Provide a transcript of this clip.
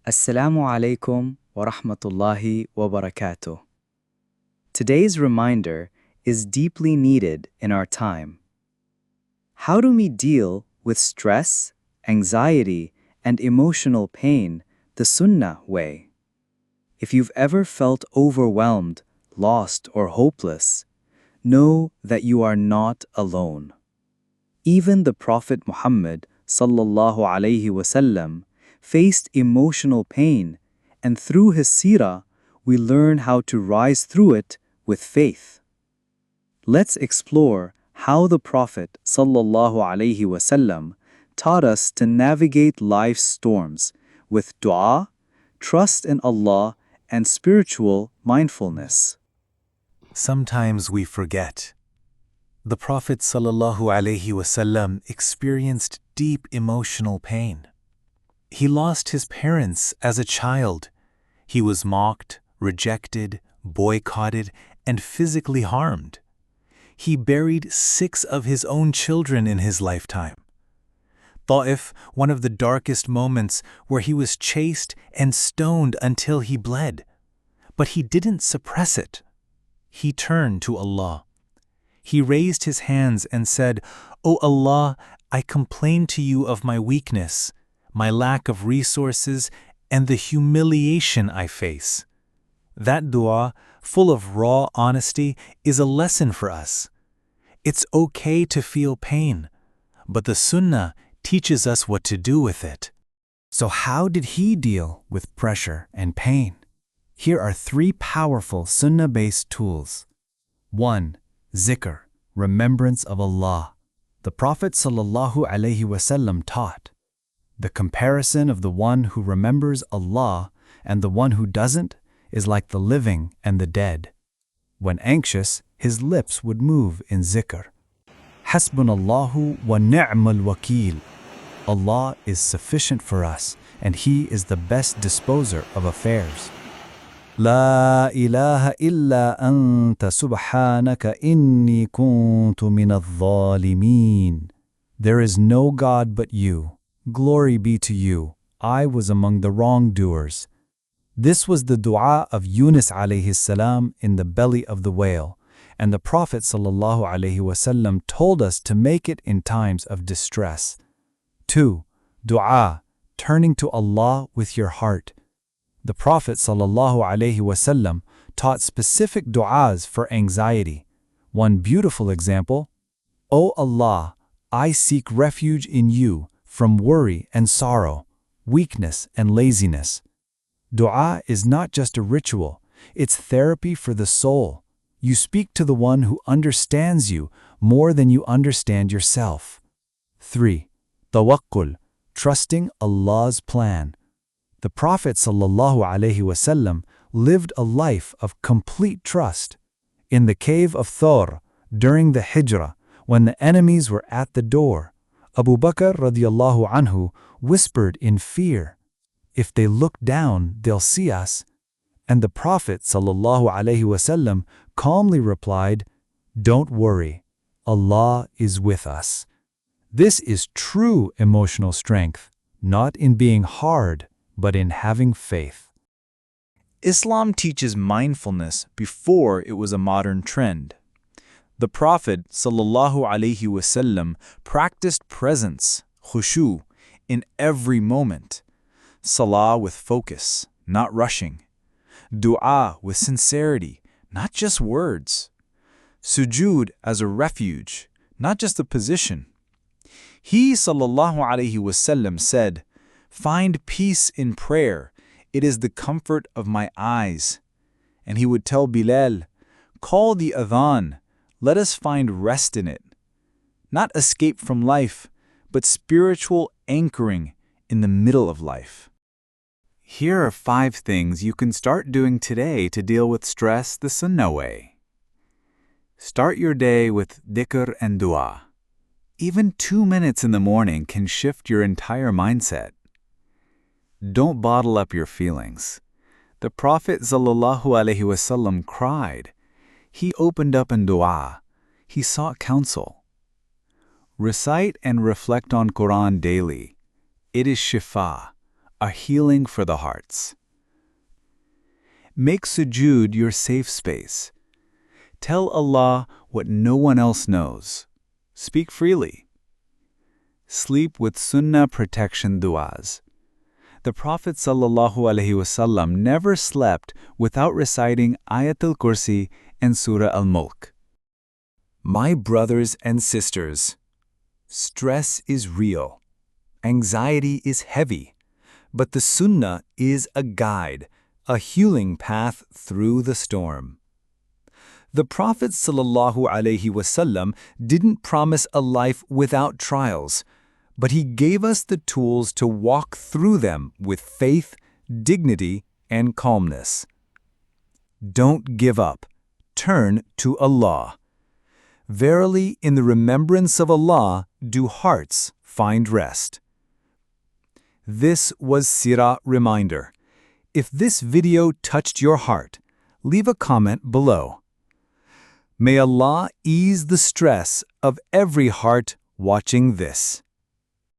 Assalamu alaikum wa rahmatullahi wa barakatuh. Today's reminder is deeply needed in our time. How do we deal with stress, anxiety, and emotional pain the Sunnah way? If you've ever felt overwhelmed, lost, or hopeless, know that you are not alone. Even the Prophet Muhammad sallallahu alaihi wasallam faced emotional pain, and through his seerah, we learn how to rise through it with faith. Let's explore how the Prophet sallallahu alaihi wasallam taught us to navigate life's storms with dua, trust in Allah, and spiritual mindfulness. Sometimes we forget. The Prophet ﷺ experienced deep emotional pain. He lost his parents as a child. He was mocked, rejected, boycotted, and physically harmed. He buried 6 of his own children in his lifetime. Ta'if, one of the darkest moments where he was chased and stoned until he bled. But he didn't suppress it. He turned to Allah. He raised his hands and said, "O Allah, I complain to you of my weakness, my lack of resources, and the humiliation I face." That dua, full of raw honesty, is a lesson for us. It's okay to feel pain, but the Sunnah teaches us what to do with it. So how did he deal with pressure and pain? Here are 3 powerful Sunnah-based tools. 1. Dhikr, remembrance of Allah. The Prophet ﷺ taught, "The comparison of the one who remembers Allah and the one who doesn't is like the living and the dead." When anxious, his lips would move in dhikr. Hasbunallahu wa ni'mal wakeel. Allah is sufficient for us, and He is the best disposer of affairs. La ilaha illa anta subhanaka inni kuntu min al-zalimin. There is no God but you. Glory be to you. I was among the wrongdoers. This was the dua of Yunus alayhi salam in the belly of the whale, and the Prophet sallallahu alaihi wasallam told us to make it in times of distress. 2. Dua, turning to Allah with your heart. The Prophet ﷺ taught specific du'as for anxiety. One beautiful example, "O Allah, I seek refuge in you from worry and sorrow, weakness and laziness." Du'a is not just a ritual, it's therapy for the soul. You speak to the one who understands you more than you understand yourself. 3. Tawakkul, trusting Allah's plan. The Prophet ﷺ lived a life of complete trust. In the cave of Thawr, during the Hijrah, when the enemies were at the door, Abu Bakr radiyallahu anhu whispered in fear, "If they look down, they'll see us." And the Prophet ﷺ calmly replied, "Don't worry, Allah is with us." This is true emotional strength, not in being hard, but in having faith. Islam teaches mindfulness before it was a modern trend. The Prophet ﷺ practiced presence, khushu, in every moment. Salah with focus, not rushing. Dua with sincerity, not just words. Sujood as a refuge, not just a position. He ﷺ said, "Find peace in prayer. It is the comfort of my eyes." And he would tell Bilal, "Call the adhan. Let us find rest in it." Not escape from life, but spiritual anchoring in the middle of life. Here are 5 things you can start doing today to deal with stress the Sunnah way. Start your day with dhikr and dua. Even 2 minutes in the morning can shift your entire mindset. Don't bottle up your feelings. The Prophet ﷺ cried. He opened up in dua. He sought counsel. Recite and reflect on Qur'an daily. It is shifa, a healing for the hearts. Make sujood your safe space. Tell Allah what no one else knows. Speak freely. Sleep with Sunnah protection du'as. The Prophet ﷺ never slept without reciting Ayatul Kursi and Surah Al-Mulk. My brothers and sisters, stress is real. Anxiety is heavy. But the Sunnah is a guide, a healing path through the storm. The Prophet ﷺ didn't promise a life without trials, but he gave us the tools to walk through them with faith, dignity, and calmness. Don't give up. Turn to Allah. Verily, in the remembrance of Allah do hearts find rest. This was Seerah Reminder. If this video touched your heart, leave a comment below. May Allah ease the stress of every heart watching this.